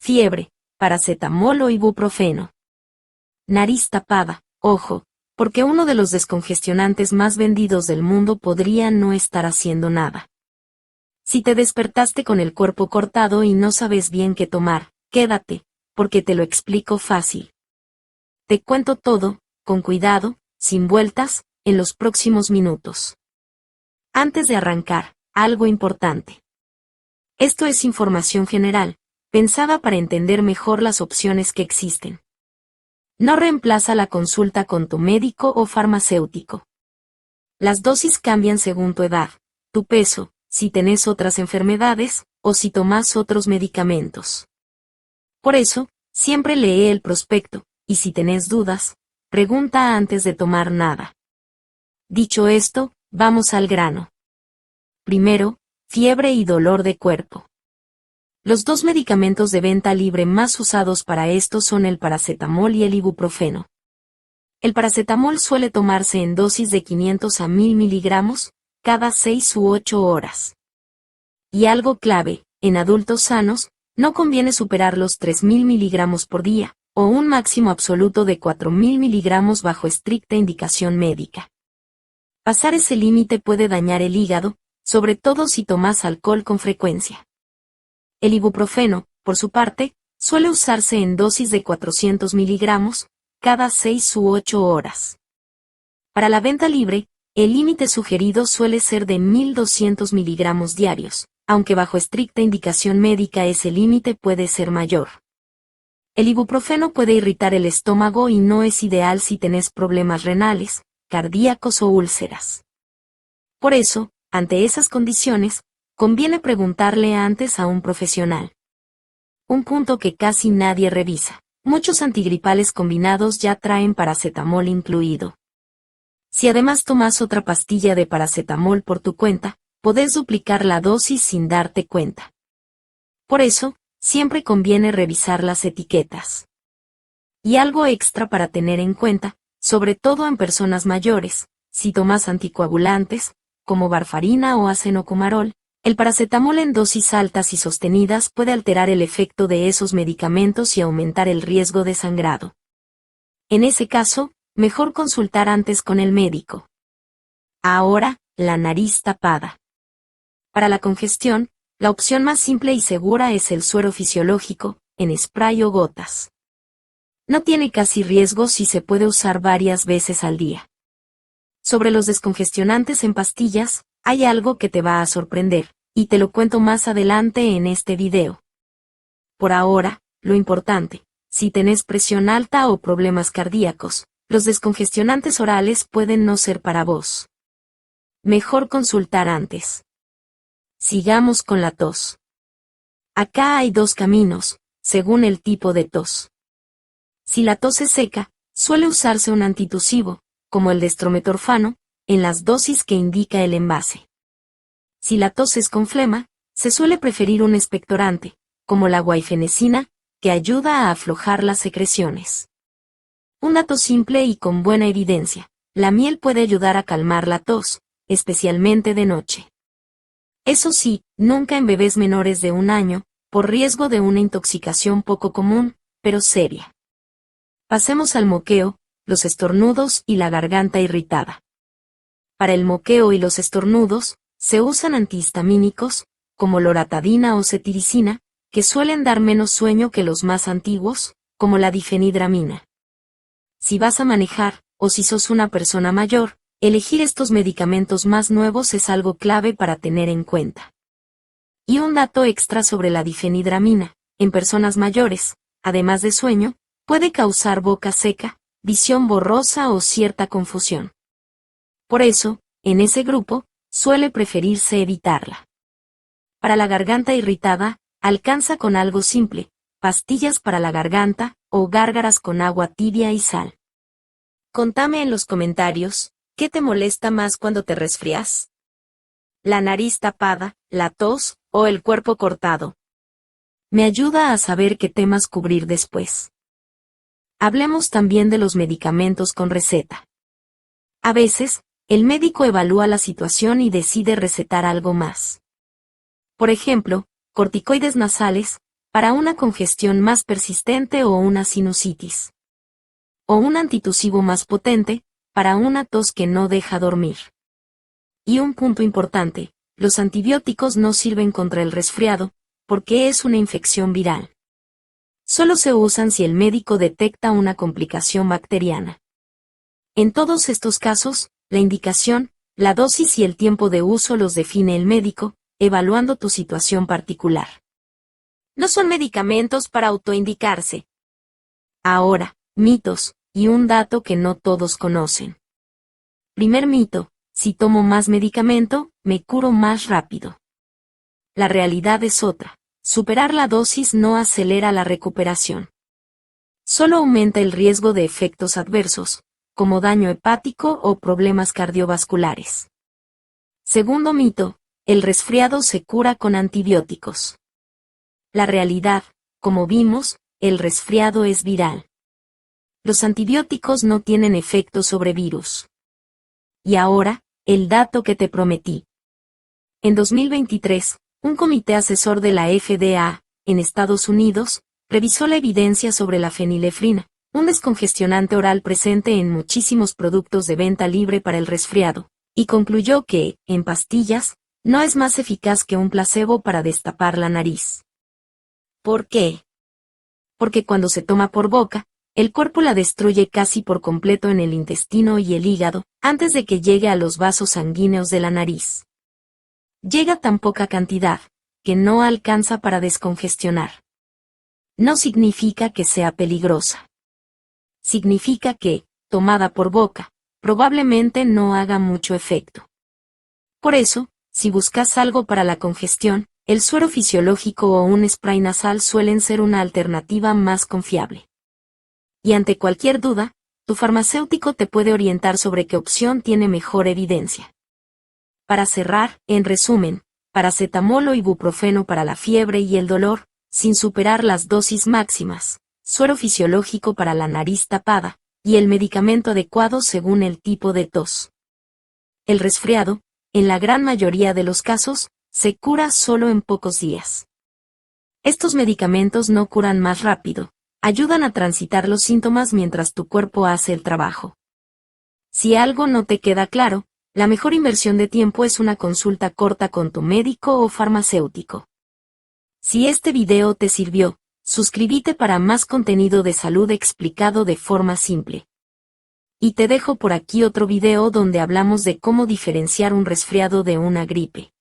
fiebre, paracetamol o ibuprofeno. Nariz tapada, ojo, porque uno de los descongestionantes más vendidos del mundo podría no estar haciendo nada. Si te despertaste con el cuerpo cortado y no sabes bien qué tomar, quédate, porque te lo explico fácil. Te cuento todo, con cuidado, sin vueltas, en los próximos minutos. Antes de arrancar, algo importante. Esto es información general, pensada para entender mejor las opciones que existen. No reemplaza la consulta con tu médico o farmacéutico. Las dosis cambian según tu edad, tu peso, si tenés otras enfermedades, o si tomás otros medicamentos. Por eso, siempre lee el prospecto, y si tenés dudas, pregunta antes de tomar nada. Dicho esto, vamos al grano. Primero, fiebre y dolor de cuerpo. Los dos medicamentos de venta libre más usados para esto son el paracetamol y el ibuprofeno. El paracetamol suele tomarse en dosis de 500 a 1000 miligramos, cada 6 u 8 horas. Y algo clave, en adultos sanos, no conviene superar los 3000 miligramos por día, o un máximo absoluto de 4000 miligramos bajo estricta indicación médica. Pasar ese límite puede dañar el hígado, sobre todo si tomas alcohol con frecuencia. El ibuprofeno, por su parte, suele usarse en dosis de 400 miligramos, cada 6 u 8 horas. Para la venta libre, el límite sugerido suele ser de 1200 miligramos diarios, aunque bajo estricta indicación médica ese límite puede ser mayor. El ibuprofeno puede irritar el estómago y no es ideal si tenés problemas renales, cardíacos o úlceras. Por eso, ante esas condiciones, conviene preguntarle antes a un profesional. Un punto que casi nadie revisa. Muchos antigripales combinados ya traen paracetamol incluido. Si además tomas otra pastilla de paracetamol por tu cuenta, podés duplicar la dosis sin darte cuenta. Por eso, siempre conviene revisar las etiquetas. Y algo extra para tener en cuenta, sobre todo en personas mayores, si tomas anticoagulantes, como varfarina o acenocumarol, el paracetamol en dosis altas y sostenidas puede alterar el efecto de esos medicamentos y aumentar el riesgo de sangrado. En ese caso, mejor consultar antes con el médico. Ahora, la nariz tapada. Para la congestión, la opción más simple y segura es el suero fisiológico, en spray o gotas. No tiene casi riesgos y se puede usar varias veces al día. Sobre los descongestionantes en pastillas, hay algo que te va a sorprender, y te lo cuento más adelante en este video. Por ahora, lo importante, si tenés presión alta o problemas cardíacos, los descongestionantes orales pueden no ser para vos. Mejor consultar antes. Sigamos con la tos. Acá hay dos caminos, según el tipo de tos. Si la tos es seca, suele usarse un antitusivo, como el destrometorfano, en las dosis que indica el envase. Si la tos es con flema, se suele preferir un expectorante, como la guaifenesina, que ayuda a aflojar las secreciones. Un dato simple y con buena evidencia, la miel puede ayudar a calmar la tos, especialmente de noche. Eso sí, nunca en bebés menores de 1 año, por riesgo de una intoxicación poco común, pero seria. Pasemos al moqueo, los estornudos y la garganta irritada. Para el moqueo y los estornudos, se usan antihistamínicos, como loratadina o cetiricina, que suelen dar menos sueño que los más antiguos, como la difenidramina. Si vas a manejar, o si sos una persona mayor, elegir estos medicamentos más nuevos es algo clave para tener en cuenta. Y un dato extra sobre la difenidramina, en personas mayores, además de sueño, puede causar boca seca, visión borrosa o cierta confusión. Por eso, en ese grupo, suele preferirse evitarla. Para la garganta irritada, alcanza con algo simple, pastillas para la garganta, o gárgaras con agua tibia y sal. Contame en los comentarios, ¿qué te molesta más cuando te resfrías? ¿La nariz tapada, la tos, o el cuerpo cortado? Me ayuda a saber qué temas cubrir después. Hablemos también de los medicamentos con receta. A veces, el médico evalúa la situación y decide recetar algo más. Por ejemplo, corticoides nasales, para una congestión más persistente o una sinusitis. O un antitusivo más potente, para una tos que no deja dormir. Y un punto importante, los antibióticos no sirven contra el resfriado, porque es una infección viral. Solo se usan si el médico detecta una complicación bacteriana. En todos estos casos, la indicación, la dosis y el tiempo de uso los define el médico, evaluando tu situación particular. No son medicamentos para autoindicarse. Ahora, mitos, y un dato que no todos conocen. Primer mito, si tomo más medicamento, me curo más rápido. La realidad es otra. Superar la dosis no acelera la recuperación. Solo aumenta el riesgo de efectos adversos, como daño hepático o problemas cardiovasculares. Segundo mito, el resfriado se cura con antibióticos. La realidad, como vimos, el resfriado es viral. Los antibióticos no tienen efecto sobre virus. Y ahora, el dato que te prometí. En 2023, un comité asesor de la FDA, en Estados Unidos, revisó la evidencia sobre la fenilefrina, un descongestionante oral presente en muchísimos productos de venta libre para el resfriado, y concluyó que, en pastillas, no es más eficaz que un placebo para destapar la nariz. ¿Por qué? Porque cuando se toma por boca, el cuerpo la destruye casi por completo en el intestino y el hígado, antes de que llegue a los vasos sanguíneos de la nariz. Llega tan poca cantidad, que no alcanza para descongestionar. No significa que sea peligrosa. Significa que, tomada por boca, probablemente no haga mucho efecto. Por eso, si buscas algo para la congestión, el suero fisiológico o un spray nasal suelen ser una alternativa más confiable. Y ante cualquier duda, tu farmacéutico te puede orientar sobre qué opción tiene mejor evidencia. Para cerrar, en resumen, paracetamol o ibuprofeno para la fiebre y el dolor, sin superar las dosis máximas, suero fisiológico para la nariz tapada, y el medicamento adecuado según el tipo de tos. El resfriado, en la gran mayoría de los casos, se cura solo en pocos días. Estos medicamentos no curan más rápido, ayudan a transitar los síntomas mientras tu cuerpo hace el trabajo. Si algo no te queda claro, la mejor inversión de tiempo es una consulta corta con tu médico o farmacéutico. Si este video te sirvió, suscríbete para más contenido de salud explicado de forma simple. Y te dejo por aquí otro video donde hablamos de cómo diferenciar un resfriado de una gripe.